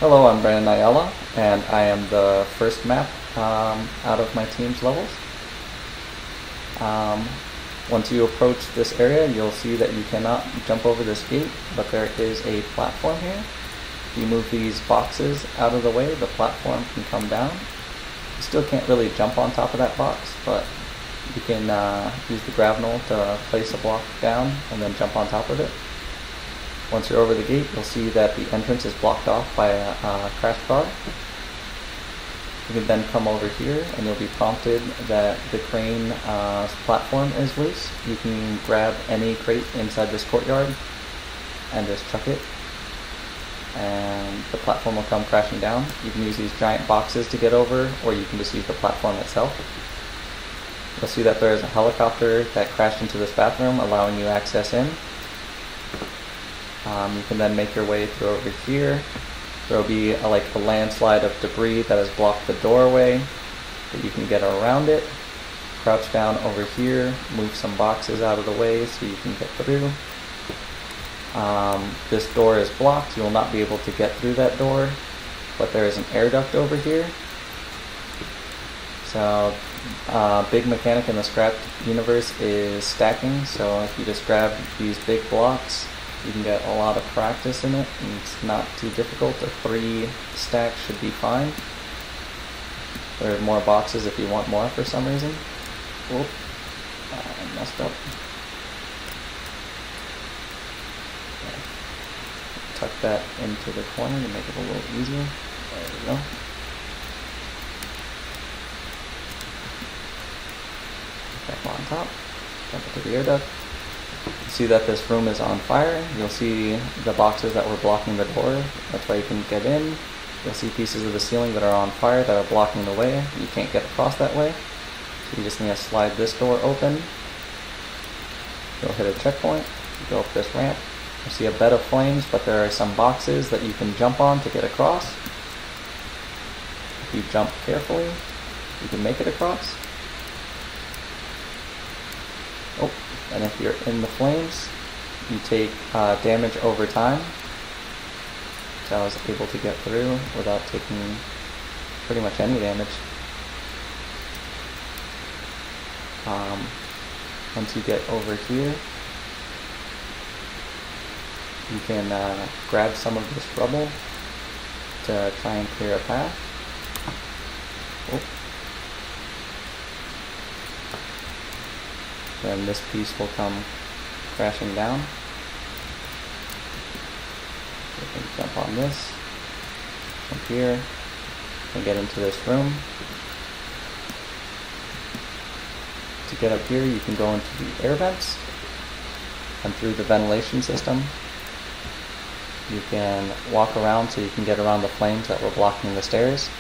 Hello, I'm Brandon Ayala, and I am the first map out of my team's levels. Um, Once you approach this area, you'll see that you cannot jump over this gate, but there is a platform here. If you move these boxes out of the way, the platform can come down. You still can't really jump on top of that box, but you can use the grapnel to place a block down and then jump on top of it. Once you're over the gate, you'll see that the entrance is blocked off by a crash bar. You can then come over here and you'll be prompted that the crane platform is loose. You can grab any crate inside this courtyard and just chuck it, and the platform will come crashing down. You can use these giant boxes to get over, or you can just use the platform itself. You'll see that there is a helicopter that crashed into this bathroom, allowing you access in. You can then make your way through over here. There will be a landslide of debris that has blocked the doorway, but you can get around it. Crouch down over here, move some boxes out of the way so you can get through. This door is blocked. You will not be able to get through that door, but there is an air duct over here. So, big mechanic in the Scrapped universe is stacking, so if you just grab these big blocks, you can get a lot of practice in it, and it's not too difficult. A 3 stack should be fine. There are more boxes if you want more for some reason. Whoop, I messed up. Okay. Tuck that into the corner to make it a little easier. There we go. Back on top. Jump into the air duct. See that this room is on fire. You'll see the boxes that were blocking the door. That's why you can get in. You'll see pieces of the ceiling that are on fire that are blocking the way. You can't get across that way. So you just need to slide this door open. You'll hit a checkpoint. You go up this ramp. You'll see a bed of flames, but there are some boxes that you can jump on to get across. If you jump carefully, you can make it across. Oh, and if you're in the flames, you take damage over time. So I was able to get through without taking pretty much any damage. Once you get over here, you can grab some of this rubble to try and clear a path. Oh. Then this piece will come crashing down. You can jump on this, jump here, and get into this room. To get up here, you can go into the air vents and through the ventilation system. You can walk around so you can get around the flames that were blocking the stairs.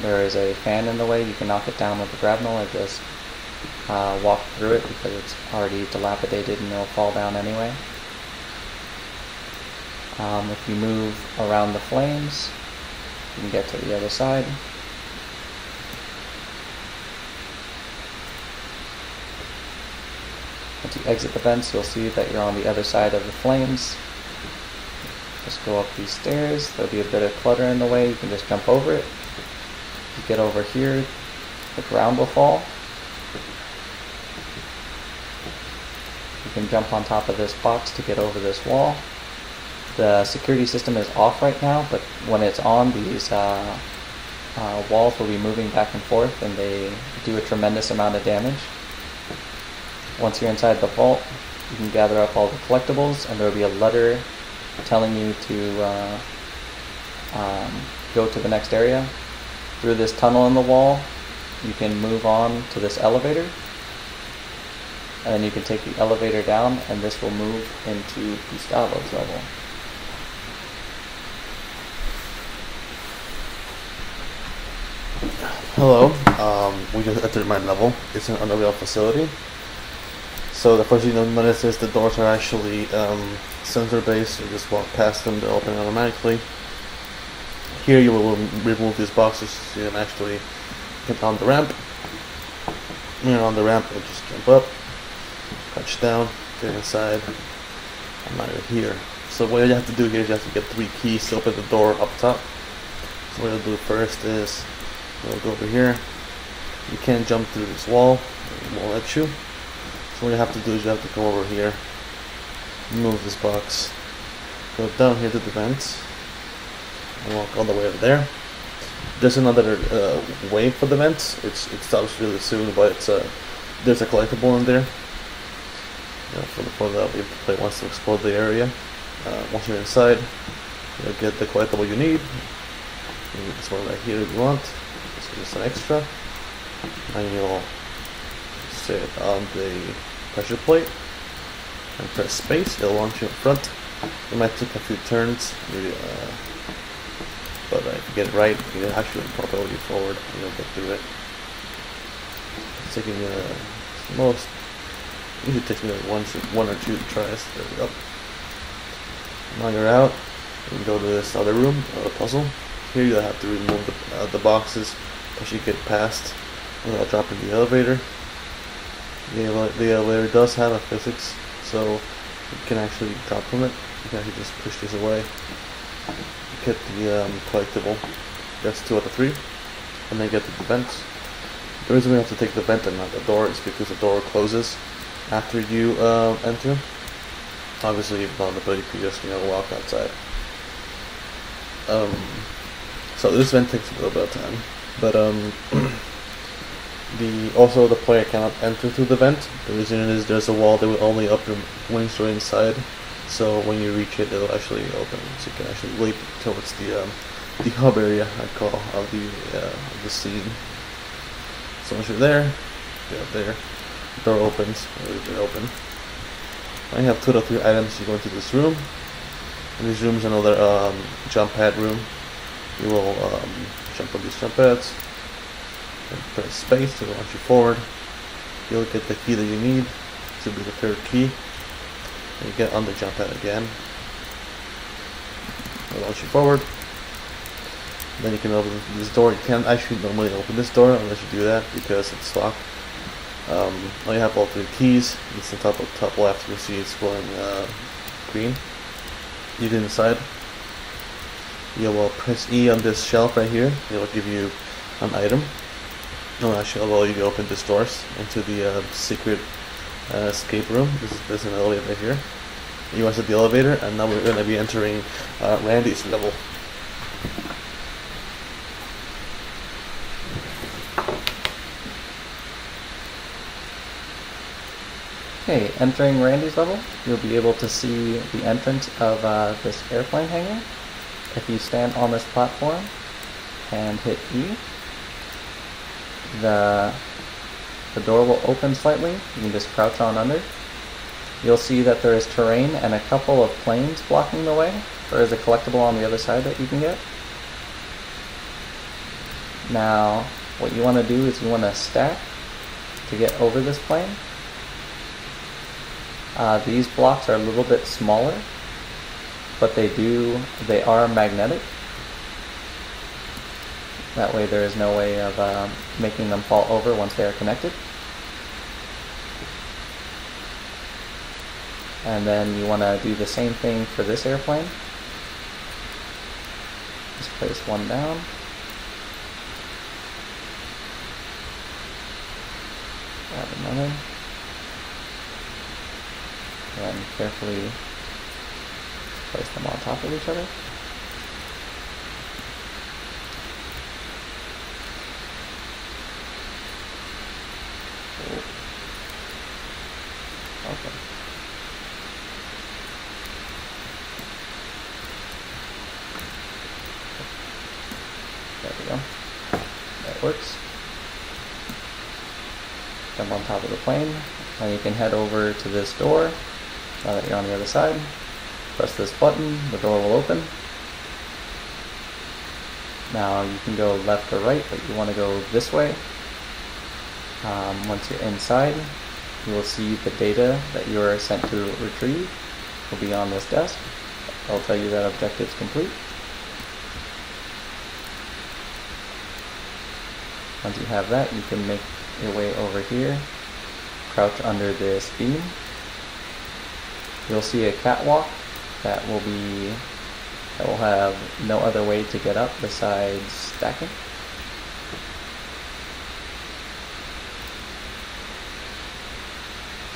There is a fan in the way. You can knock it down with a grapnel or just walk through it because it's already dilapidated and it'll fall down anyway. If you move around the flames, you can get to the other side. Once you exit the vents, you'll see that you're on the other side of the flames. Just go up these stairs. There'll be a bit of clutter in the way. You can just jump over it. You get over here, the ground will fall. You can jump on top of this box to get over this wall. The security system is off right now, but when it's on, these walls will be moving back and forth, and they do a tremendous amount of damage. Once you're inside the vault, you can gather up all the collectibles, and there will be a letter telling you to go to the next area. Through this tunnel in the wall, you can move on to this elevator, and then you can take the elevator down, and this will move into Gustavo's level. Hello, we just entered my level. It's an Unreal facility. So the first thing you'll notice is the doors are actually sensor based. You just walk past them, they open automatically. Here you will remove these boxes so you can actually get on the ramp. When you're on the ramp, you'll just jump up, crouch down, get inside. I'm not even here. So what you have to do here is you have to get 3 keys to open the door up top. So what you'll do first is you'll go over here. You can't jump through this wall, it won't let you. So what you have to do is you have to go over here, move this box, go down here to the vents, and walk all the way over there. There's another way for the vents. It stops really soon, but there's a collectible in there. For the player wants to explore the area. Once you're inside, you'll get the collectible you need. This one right here if you want. This is just an extra. And you'll sit on the pressure plate and press space. It'll launch you in front. It might take a few turns, but if you get it right, you can actually propel you forward and you'll get through it. It's taking most. Usually takes me like one or two tries. There we go. Now you're out. You can go to this other room, puzzle. Here you'll have to remove the boxes as you get past. Without dropping the elevator. The elevator does have a physics, so you can actually drop from it. You can actually just push this away. Get the collectible. That's 2 out of 3, and then get to the vents. The reason we have to take the vent and not the door is because the door closes after you enter. Obviously, you've done it, but you can just walk outside. So this vent takes a little bit of time, but also the player cannot enter through the vent. The reason is there's a wall that will only open once you're inside. So when you reach it, it'll actually open. So you can actually leap towards the hub area, I call, of the scene. So once you're there, get up there. The door opens. Leave it open. Now you have 2 out of 3 items. You go into this room. And this room is another jump pad room. You will jump on these jump pads. And press space to launch you forward. You'll get the key that you need. This will be the 3rd key. And you get on the jump pad again. It'll launch you forward. Then you can open this door. You can't actually normally open this door unless you do that because it's locked. Now you have all 3 keys. It's on top left. You'll see it's glowing green. You get inside. You will press E on this shelf right here. It will give you an item. No, actually, allow you to open these doors into the secret escape room. There's an elevator right here. You exit the elevator, and now we're going to be entering Randy's level. Okay, entering Randy's level, you'll be able to see the entrance of this airplane hangar. If you stand on this platform and hit E, the door will open slightly. You can just crouch on under. You'll see that there is terrain and a couple of planes blocking the way. There is a collectible on the other side that you can get. Now, what you want to do is you want to stack to get over this plane. These blocks are a little bit smaller, but they are magnetic. That way there is no way of making them fall over once they are connected. And then you want to do the same thing for this airplane. Just place one down. Grab another. And carefully place them on top of each other. Okay. There we go. That works. Jump on top of the plane. Now you can head over to this door. Now that you're on the other side, press this button, the door will open. Now you can go left or right, but you want to go this way. Once you're inside, you will see the data that you are sent to retrieve will be on this desk. I'll tell you that objective's complete. Once you have that, you can make your way over here, crouch under this beam. You'll see a catwalk that will have no other way to get up besides stacking.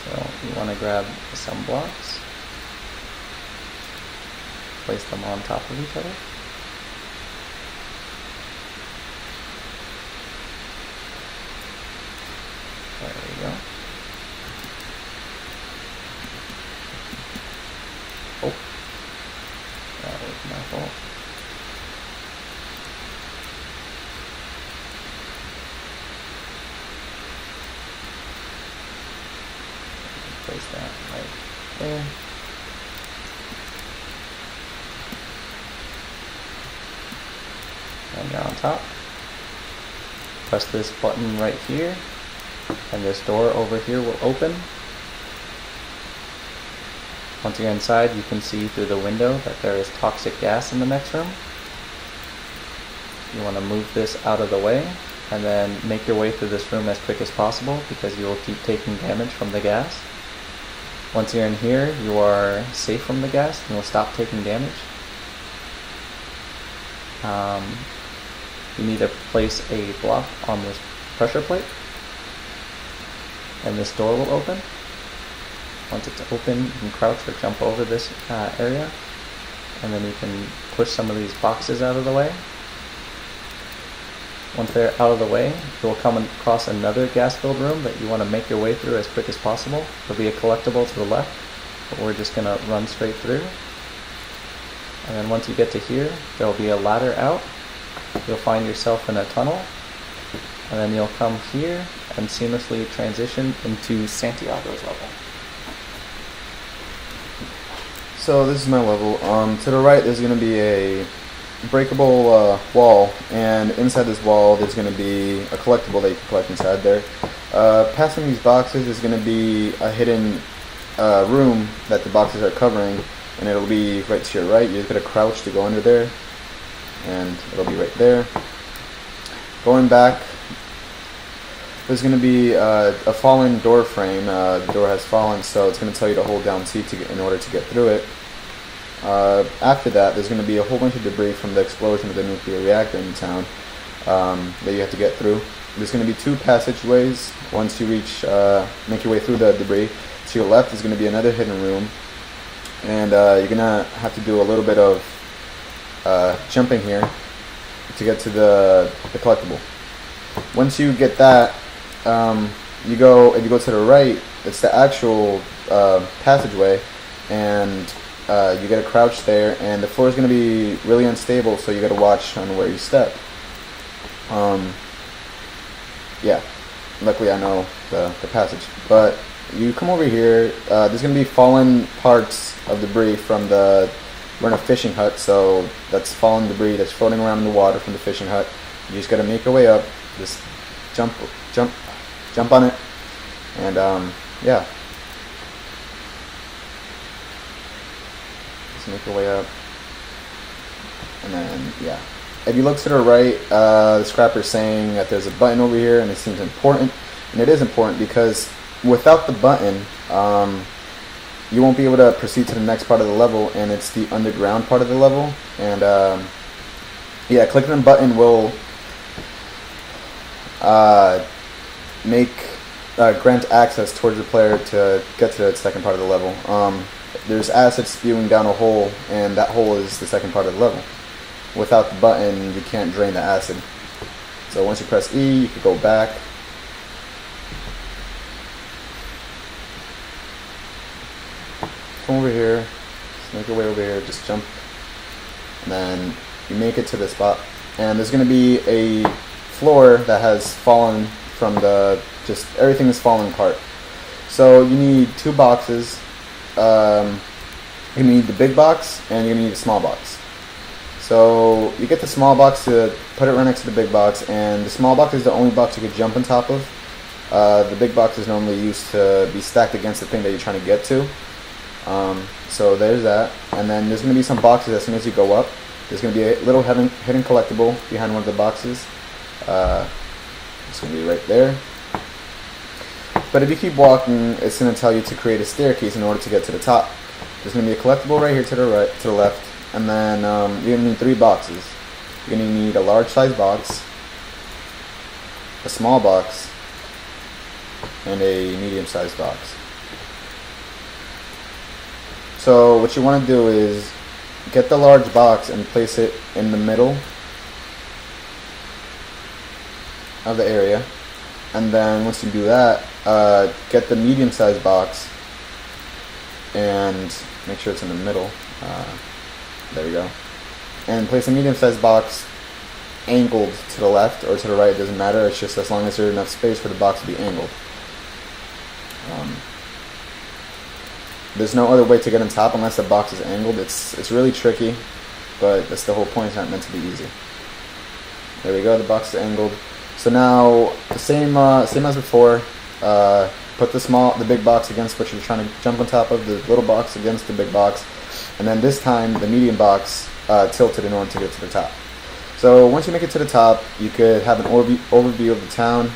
So you want to grab some blocks, place them on top of each other. There we go. Oh, that was my fault. Place that right there. And you're on top. Press this button right here, and this door over here will open. Once you're inside, you can see through the window that there is toxic gas in the next room. You want to move this out of the way, and then make your way through this room as quick as possible, because you will keep taking damage from the gas. Once you're in here, you are safe from the gas and will stop taking damage. You need to place a block on this pressure plate, and this door will open. Once it's open, you can crouch or jump over this area, and then you can push some of these boxes out of the way. Once they're out of the way, you'll come across another gas-filled room that you want to make your way through as quick as possible. There'll be a collectible to the left, but we're just going to run straight through. And then once you get to here, there'll be a ladder out. You'll find yourself in a tunnel, and then you'll come here and seamlessly transition into Santiago's level. So this is my level. To the right there's going to be a breakable wall, and inside this wall there's going to be a collectible that you can collect inside there. Passing these boxes is going to be a hidden room that the boxes are covering, and it'll be right to your right. You're just going to crouch to go under there, and it'll be right there. Going back, there's going to be a fallen door frame. The door has fallen, so it's going to tell you to hold down C in order to get through it. After that, there's going to be a whole bunch of debris from the explosion of the nuclear reactor in town that you have to get through. There's going to be two passageways. Once you reach, make your way through the debris, to your left is going to be another hidden room, and you're going to have to do a little bit of jumping here to get to the collectible. Once you get that, if you go to the right, it's the actual passageway, and you got to crouch there, and the floor is going to be really unstable, so you got to watch on where you step. Yeah, luckily I know the passage. But you come over here, there's going to be fallen parts of debris from we're in a fishing hut, so that's fallen debris that's floating around in the water from the fishing hut. You just got to make your way up, just jump on it, and yeah. Make your way up, and then yeah. If you look to the right, the scrapper's saying that there's a button over here, and it seems important, and it is important because without the button, you won't be able to proceed to the next part of the level, and it's the underground part of the level. And yeah, clicking the button will grant access towards the player to get to the second part of the level. There's acid spewing down a hole, and that hole is the second part of the level. Without the button, you can't drain the acid. So once you press E, you can go back. Come over here, just make your way over here, just jump, and then you make it to the spot. And there's going to be a floor that has fallen from just everything is falling apart. So you need two boxes. You need the big box, and you're going to need a small box. So you get the small box to put it right next to the big box, and the small box is the only box you could jump on top of. The big box is normally used to be stacked against the thing that you're trying to get to. So there's that, and then there's going to be some boxes as soon as you go up. There's going to be a little hidden collectible behind one of the boxes. It's going to be right there. But if you keep walking, it's going to tell you to create a staircase in order to get to the top. There's going to be a collectible right here to the left, and then you're going to need 3 boxes. You're going to need a large size box, a small box, and a medium sized box. So what you want to do is get the large box and place it in the middle of the area, and then once you do that, get the medium sized box and make sure it's in the middle. There we go. And place a medium sized box angled to the left or to the right, it doesn't matter, it's just as long as there's enough space for the box to be angled. There's no other way to get on top unless the box is angled. It's really tricky, but that's the whole point. It's not meant to be easy. There we go. The box is angled. So now the same as before. Put the big box against what you're trying to jump on top of. The little box against the big box, and then this time the medium box tilted in order to get to the top. So once you make it to the top, you could have an overview of the town,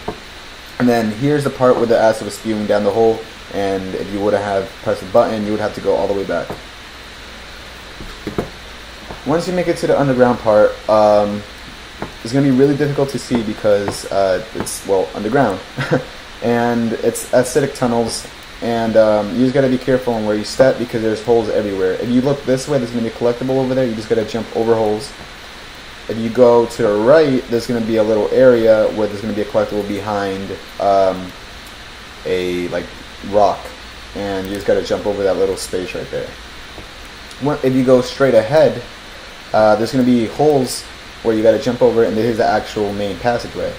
and then here's the part where the acid was spewing down the hole. And if you would have pressed the button, you would have to go all the way back. Once you make it to the underground part, it's going to be really difficult to see because it's, well, underground. And it's acidic tunnels, and you just got to be careful on where you step because there's holes everywhere. If you look this way, there's going to be a collectible over there. You just got to jump over holes. If you go to the right, there's going to be a little area where there's going to be a collectible behind a rock, and you just got to jump over that little space right there. If you go straight ahead, there's going to be holes where you got to jump over, and here's the actual main passageway.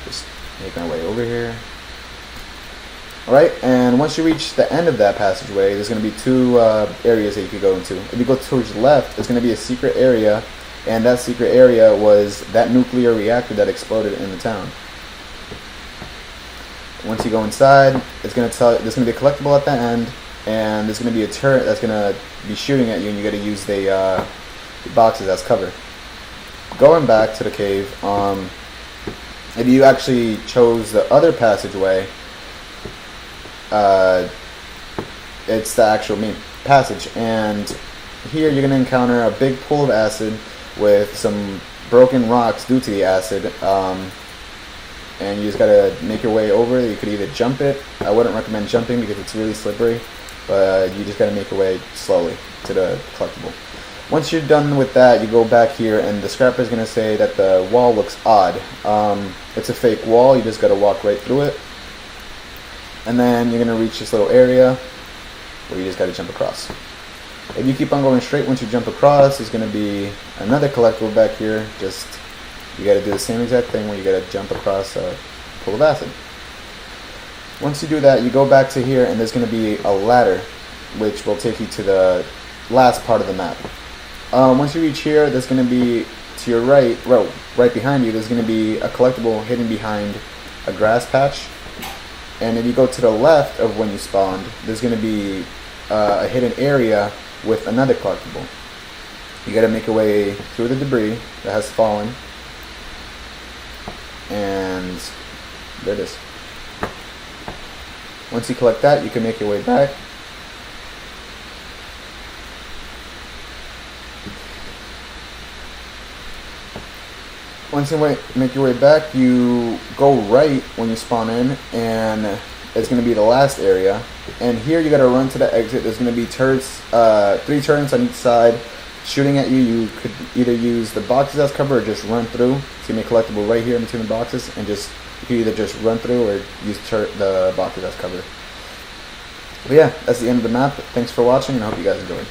Just making our way over here. Alright, and once you reach the end of that passageway, there's going to be 2 areas that you could go into. If you go towards the left, there's going to be a secret area, and that secret area was that nuclear reactor that exploded in the town. Once you go inside, it's going to tell there's going to be a collectible at the end, and there's going to be a turret that's going to be shooting at you, and you got to use the boxes as cover. Going back to the cave, if you actually chose the other passageway, it's the actual main passage, and here you're going to encounter a big pool of acid with some broken rocks due to the acid. And you just gotta make your way over. You could either jump it. I wouldn't recommend jumping because it's really slippery, but you just gotta make your way slowly to the collectible. Once you're done with that, you go back here, and the scrapper is gonna say that the wall looks odd. It's a fake wall. You just gotta walk right through it, and then you're gonna reach this little area where you just gotta jump across. If you keep on going straight, once you jump across, there's gonna be another collectible back here. Just you got to do the same exact thing where you got to jump across a pool of acid. Once you do that, you go back to here, and there's going to be a ladder, which will take you to the last part of the map. Once you reach here, there's going to be to your right behind you, there's going to be a collectible hidden behind a grass patch. And if you go to the left of when you spawned, there's going to be a hidden area with another collectible. You got to make your way through the debris that has fallen. And there it is. Once you collect that, you can make your way back. Once you make your way back, you go right when you spawn in, and it's going to be the last area. And here you got to run to the exit. There's going to be turrets, 3 turrets on each side shooting at you. You could either use the boxes as cover or just run through. It's going to be a collectible right here in between the boxes, and you can either just run through or use the boxes as cover. But yeah, that's the end of the map. Thanks for watching, and I hope you guys enjoyed.